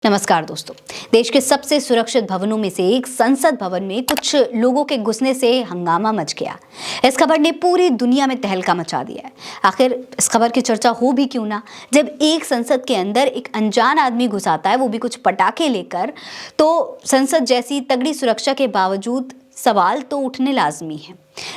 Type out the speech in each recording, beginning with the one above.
नमस्कार दोस्तों। देश के सबसे सुरक्षित भवनों में से एक संसद भवन में कुछ लोगों के घुसने से हंगामा मच गया। इस खबर ने पूरी दुनिया में तहलका मचा दिया है। आखिर इस खबर की चर्चा हो भी क्यों ना, जब एक संसद के अंदर एक अनजान आदमी घुस आता है, वो भी कुछ पटाखे लेकर, तो संसद जैसी तगड़ी सुरक्षा के बावजूद सवाल तो उठने लाजमी है।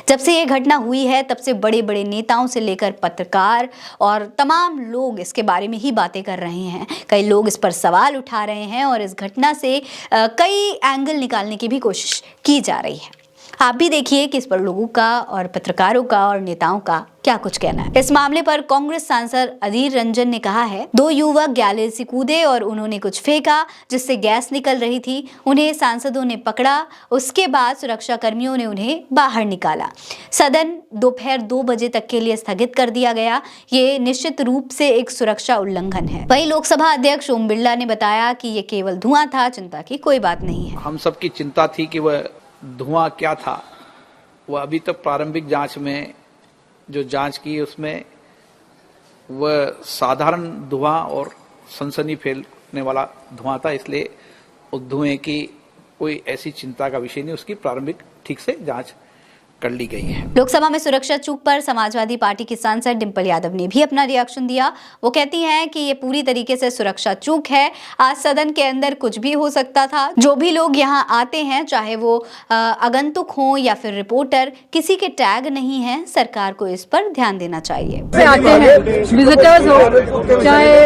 जब से ये घटना हुई है तब से बड़े बड़े नेताओं से लेकर पत्रकार और तमाम लोग इसके बारे में ही बातें कर रहे हैं। कई लोग इस पर सवाल उठा रहे हैं और इस घटना से कई एंगल निकालने की भी कोशिश की जा रही है। आप भी देखिए कि इस पर लोगों का और पत्रकारों का और नेताओं का क्या कुछ कहना है। इस मामले पर कांग्रेस सांसद अधीर रंजन ने कहा है, 2 युवक गैलरी से कूदे और उन्होंने कुछ फेंका जिससे गैस निकल रही थी। उन्हें सांसदों ने पकड़ा, उसके बाद सुरक्षा कर्मियों ने उन्हें बाहर निकाला। सदन दोपहर 2 बजे तक के लिए स्थगित कर दिया गया। ये निश्चित रूप से एक सुरक्षा उल्लंघन है। वहीं लोकसभा अध्यक्ष ओम बिरला ने बताया कि ये केवल धुआं था, चिंता की कोई बात नहीं है। हम सबकी चिंता थी कि वह धुआं क्या था। वह अभी तक प्रारंभिक जांच में जो जांच की उसमें वह साधारण धुआं और सनसनी फैलने वाला धुआं था, इसलिए उस धुएं की कोई ऐसी चिंता का विषय नहीं। उसकी प्रारंभिक ठीक से जांच कर ली गई है। लोकसभा में सुरक्षा चूक पर समाजवादी पार्टी की सांसद डिंपल यादव ने भी अपना रिएक्शन दिया। वो कहती हैं कि ये पूरी तरीके से सुरक्षा चूक है। आज सदन के अंदर कुछ भी हो सकता था। जो भी लोग यहाँ आते हैं, चाहे वो आगंतुक हो या फिर रिपोर्टर, किसी के टैग नहीं है। सरकार को इस पर ध्यान देना चाहिए। आते हैं विजिटर्स हो चाहे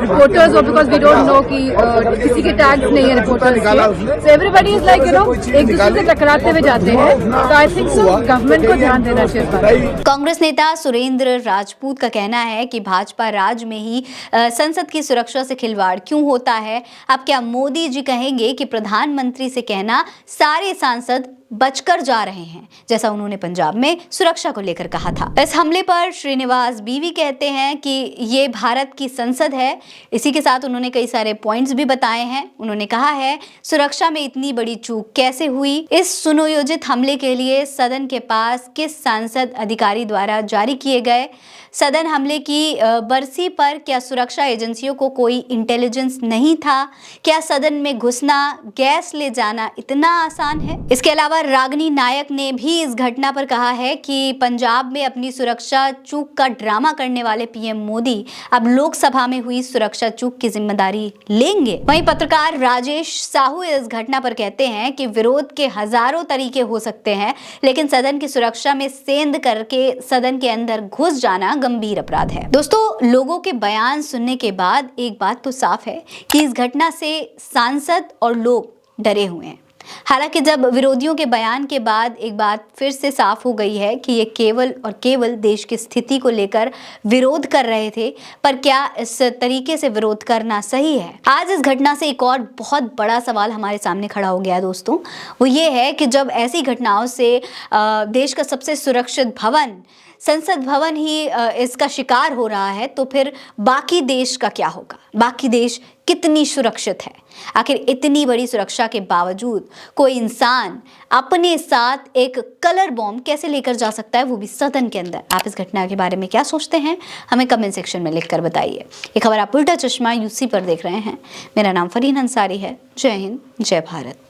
रिपोर्टर्स हो, बिकॉज वी डोंट नो कि किसी के टैग्स नहीं है रिपोर्टर्स के। सो एवरीबॉडी इज लाइक एक दूसरे से टकराते हुए जाते हैं। तो आई थिंक गवर्नमेंट को ध्यान देना चाहिए। कांग्रेस नेता सुरेंद्र राजपूत का कहना है कि भाजपा राज में ही संसद की सुरक्षा से खिलवाड़ क्यों होता है। अब क्या मोदी जी कहेंगे कि प्रधानमंत्री से कहना सारे सांसद बचकर जा रहे हैं, जैसा उन्होंने पंजाब में सुरक्षा को लेकर कहा था। इस हमले पर श्रीनिवास बीवी कहते हैं कि ये भारत की संसद है। इसी के साथ उन्होंने कई सारे पॉइंट्स भी बताए हैं। उन्होंने कहा है, सुरक्षा में इतनी बड़ी चूक कैसे हुई। इस सुनियोजित हमले के लिए सदन के पास किस सांसद अधिकारी द्वारा जारी किए गए सदन हमले की बरसी पर क्या सुरक्षा एजेंसियों को कोई इंटेलिजेंस नहीं था। क्या सदन में घुसना, गैस ले जाना इतना आसान है। इसके अलावा रागिनी नायक ने भी इस घटना पर कहा है कि पंजाब में अपनी सुरक्षा चूक का ड्रामा करने वाले पीएम मोदी अब लोकसभा में हुई सुरक्षा चूक की जिम्मेदारी लेंगे। वहीं पत्रकार राजेश साहू इस घटना पर कहते हैं कि विरोध के हजारों तरीके हो सकते हैं, लेकिन सदन की सुरक्षा में सेंध करके सदन के अंदर घुस जाना गंभीर अपराध है। दोस्तों, लोगों के बयान सुनने के बाद एक बात तो साफ है कि इस घटना से सांसद और लोग डरे हुए हैं। हालांकि जब विरोधियों के बयान के बाद एक बात फिर से साफ हो गई है कि ये केवल और केवल देश की स्थिति को लेकर विरोध कर रहे थे, पर क्या इस तरीके से विरोध करना सही है। आज इस घटना से एक और बहुत बड़ा सवाल हमारे सामने खड़ा हो गया है दोस्तों। वो ये है कि जब ऐसी घटनाओं से देश का सबसे सुरक्षित भवन, संसद भवन ही इसका शिकार हो रहा है, तो फिर बाकी देश का क्या होगा। बाकी देश कितनी सुरक्षित है। आखिर इतनी बड़ी सुरक्षा के बावजूद कोई इंसान अपने साथ एक कलर बॉम्ब कैसे लेकर जा सकता है, वो भी सदन के अंदर। आप इस घटना के बारे में क्या सोचते हैं, हमें कमेंट सेक्शन में लिखकर बताइए। ये खबर आप उल्टा चश्मा यूसी पर देख रहे हैं। मेरा नाम फरीन अंसारी है। जय हिंद, जय भारत।